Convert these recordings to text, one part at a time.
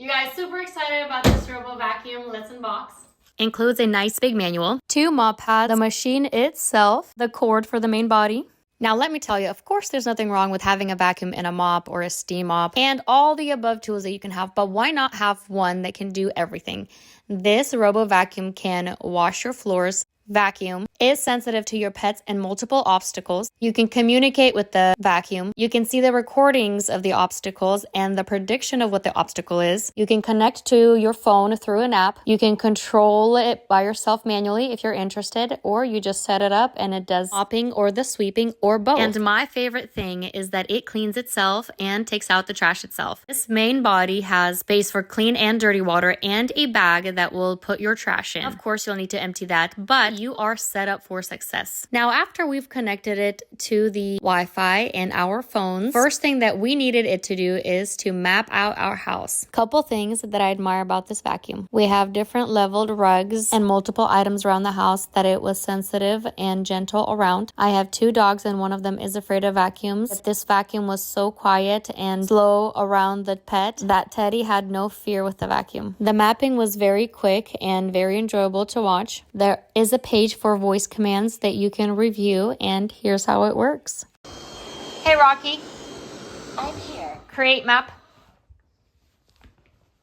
guys, super excited about this Robo Vacuum. Let's unbox. Includes a nice big manual, 2 mop pads, the machine itself, the cord for the main body. Now let me tell you, of course there's nothing wrong with having a vacuum and a mop or a steam mop and all the above tools that you can have, but why not have one that can do everything? This Robo Vacuum can wash your floors, vacuum, is sensitive to your pets and multiple obstacles. You can communicate with the vacuum. You can see the recordings of the obstacles and the prediction of what the obstacle is. You can connect to your phone through an app. You can control it by yourself manually if you're interested, or you just set it up and it does mopping or the sweeping or both. And my favorite thing is that it cleans itself and takes out the trash itself. This main body has space for clean and dirty water and a bag that will put your trash in. Of course, you'll need to empty that, but you are set up for success. Now, after we've connected it to the Wi-Fi and our phones, first thing that we needed it to do is to map out our house. Couple things that I admire about this vacuum. We have different leveled rugs and multiple items around the house that it was sensitive and gentle around. I have 2 dogs and one of them is afraid of vacuums. But this vacuum was so quiet and slow around the pet that Teddy had no fear with the vacuum. The mapping was very quick and very enjoyable to watch. There is a page for voice commands that you can review, and here's how it works. Hey Rocky. I'm here. Create map.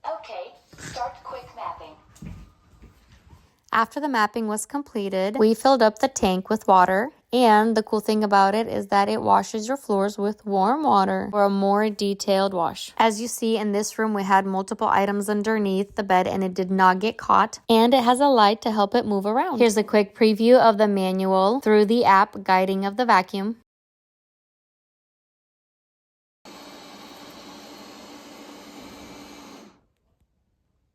Okay, start quick mapping. After the mapping was completed, we filled up the tank with water. And the cool thing about it is that it washes your floors with warm water for a more detailed wash. As you see in this room, we had multiple items underneath the bed and it did not get caught. And it has a light to help it move around. Here's a quick preview of the manual through the app guiding of the vacuum.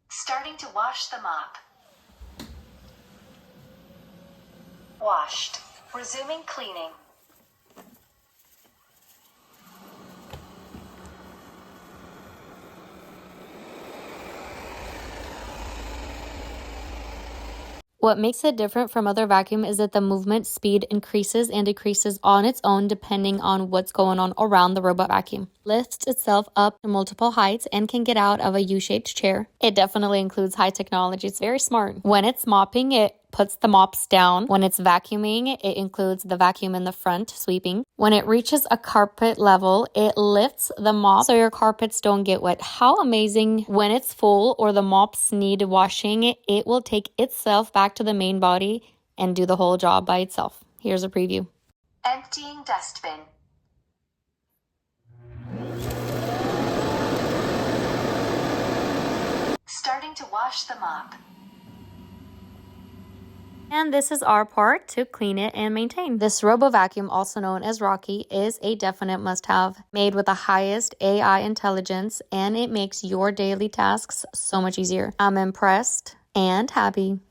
Starting to wash the mop. Washed. Resuming cleaning. What makes it different from other vacuum is that the movement speed increases and decreases on its own depending on what's going on around the robot vacuum. Lifts itself up to multiple heights and can get out of a U-shaped chair. It definitely includes high technology. It's very smart. When it's mopping, it puts the mops down. When it's vacuuming, it includes the vacuum in the front, sweeping. When it reaches a carpet level, it lifts the mop so your carpets don't get wet. How amazing. When it's full or the mops need washing, it will take itself back to the main body and do the whole job by itself. Here's a preview. Emptying dustbin. Starting to wash the mop. And this is our part to clean it and maintain. This Robo Vacuum, also known as Rocky, is a definite must-have. Made with the highest AI intelligence, and it makes your daily tasks so much easier. I'm impressed and happy.